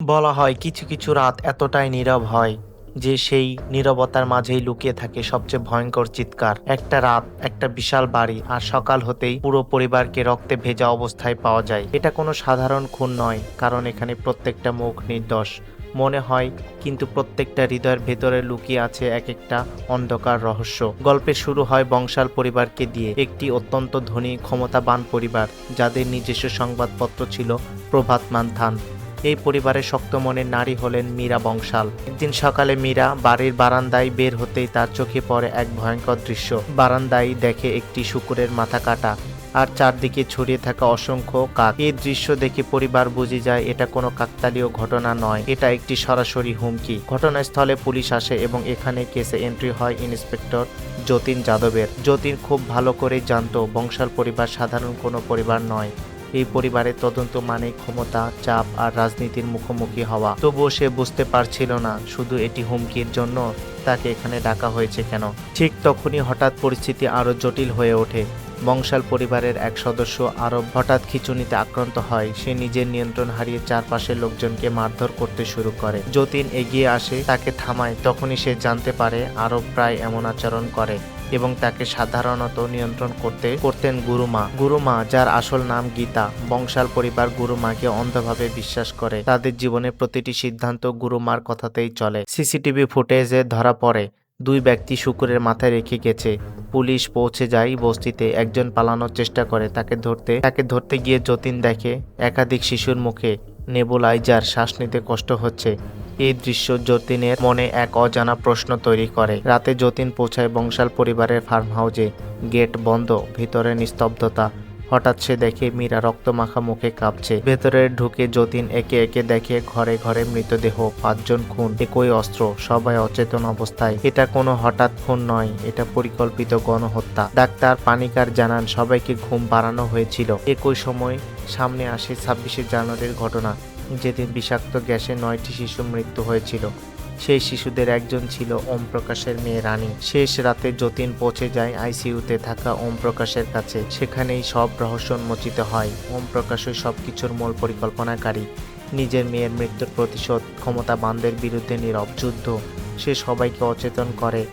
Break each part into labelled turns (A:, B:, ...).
A: বলা হয় কিছু কিছু রাত এতটাই নীরব হয় যে সেই নীরবতার মাঝেই লুকিয়ে থাকে সবচেয়ে ভয়ঙ্কর চিৎকার। একটা রাত, একটা বিশাল বাড়ি, আর সকাল হতেই পুরো পরিবারকে রক্তে ভেজা অবস্থায় পাওয়া যায়। এটা কোনো সাধারণ খুন নয়, কারণ এখানে প্রত্যেকটা মুখ নির্দোষ মনে হয়, কিন্তু প্রত্যেকটা হৃদয়ের ভেতরে লুকিয়ে আছে এক একটা অন্ধকার রহস্য। গল্পের শুরু হয় বংশাল পরিবারকে দিয়ে, একটি অত্যন্ত ধনী ক্ষমতাবান পরিবার যাদের নিজস্ব সংবাদপত্র ছিল প্রভাত মান্থান। এই পরিবারের শক্ত মনের নারী হলেন মীরা বংশাল। একদিন সকালে মীরা বাড়ির বারান্দায় বের হতেই তার চোখে পড়ে এক ভয়ঙ্কর দৃশ্য। বারান্দায় দেখে একটি শূকরের মাথা কাটা আর চারদিকে ছড়িয়ে থাকা অসংখ্য কাক। এই দৃশ্য দেখে পরিবার বুঝে যায় এটা কোনো কাকতালীয় ঘটনা নয়, এটা একটি সরাসরি হুমকি। ঘটনাস্থলে পুলিশ আসে এবং এখানে কেসে এন্ট্রি হয় ইন্সপেক্টর যতীন যাদবের। যতীন খুব ভালো করে জানতো বংশাল পরিবার সাধারণ কোনো পরিবার নয়। এই পরিবারের তদন্ত মানে ক্ষমতা, চাপ আর রাজনীতির মুখোমুখি হওয়া। তবুও সে বুঝতে পারছিল না শুধু এটি হুমকির জন্য তাকে এখানে ডাকা হয়েছে কেন। ঠিক তখনই হঠাৎ পরিস্থিতি আরো জটিল হয়ে ওঠে। বংশাল পরিবারের এক সদস্য আরব হঠাৎ খিঁচুনিতে আক্রান্ত হয়। সে নিজের নিয়ন্ত্রণ হারিয়ে চারপাশের লোকজনকে মারধর করতে শুরু করে। যতীন এগিয়ে আসে, তাকে থামায়। তখনই সে জানতে পারে আরব প্রায় এমন আচরণ করে এবং তাকে সাধারণত নিয়ন্ত্রণ করতেন গুরুমা। গুরুমা, যার আসল নাম গীতা। বংশাল পরিবার গুরুমাকে অন্ধভাবে বিশ্বাস করে। তাদের জীবনের প্রতিটি সিদ্ধান্ত গুরুমার কথাতেই চলে। সিসিটিভি ফুটেজে ধরা পড়ে দুই ব্যক্তি শুকুরের মাথায় রেখে গেছে। পুলিশ পৌঁছে যায় বস্তিতে। একজন পালানোর চেষ্টা করে, তাকে ধরতে গিয়ে যতীন দেখে একাধিক শিশুর মুখে নেবুলাইজার, শ্বাস নিতে কষ্ট হচ্ছে। এই দৃশ্য যতীনের মনে এক অজানা প্রশ্ন তৈরি করে। রাতে যতীন পৌঁছায় বংশাল পরিবারের ফার্ম হাউসে। গেট বন্ধ, ভিতরে নিস্তব্ধতা। হঠাৎ সে দেখে মীরা রক্তমাখা মুখে কাঁপছে। ভেতরে ঢুকে যতীন একে একে দেখে ঘরে ঘরে মৃতদেহ, 5জন খুন, একই অস্ত্র, সবাই অচেতন অবস্থায়। এটা কোনো হঠাৎ খুন নয়, এটা পরিকল্পিত গণহত্যা। ডাক্তার পানিকার জানান সবাইকে ঘুম পাড়ানো হয়েছিল। একই সময় সামনে আসে 26শে জানুয়ারির ঘটনা, যেদিন বিষাক্ত গ্যাসে 9টি শিশুর মৃত্যু হয়েছিল। সেই শিশুদের একজন ছিল ওম প্রকাশের মেয়ে রানী। শেষ রাতে যতীন পৌঁছে যায় আইসিইউতে থাকা ওম প্রকাশের কাছে। সেখানেই সব রহস্য উন্মোচিত হয়। ওম প্রকাশই সবকিছুর মূল পরিকল্পনাকারী। নিজের মেয়ের মৃত্যুর প্রতিশোধ, ক্ষমতাবানদের বিরুদ্ধে নীরব যুদ্ধ। সে সবাইকে অচেতন করে,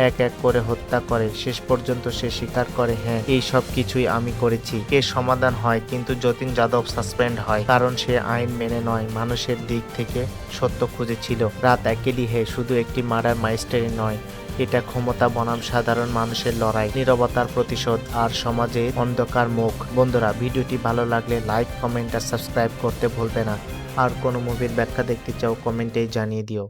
A: এক এক করে হত্যা করে। শেষ পর্যন্ত সে স্বীকার করে, হ্যাঁ, এই সব কিছুই আমি করেছি। কেস সমাধান হয়, কিন্তু যতীন যাদব সাসপেন্ড হয়, কারণ সে আইন মেনে নয়, মানুষের দিক থেকে সত্য খুঁজেছিল। রাত একেলিহে শুধু একটি মার্ডার মাইস্টারি নয়, এটা ক্ষমতা বনাম সাধারণ মানুষের লড়াই, নীরবতার প্রতিশোধ আর সমাজের অন্ধকার মুখ। বন্ধুরা, ভিডিওটি ভালো লাগলে লাইক, কমেন্ট আর সাবস্ক্রাইব করতে ভুলবে না। আর কোনো মুভির ব্যাখ্যা দেখতে চাও কমেন্টেই জানিয়ে দিও।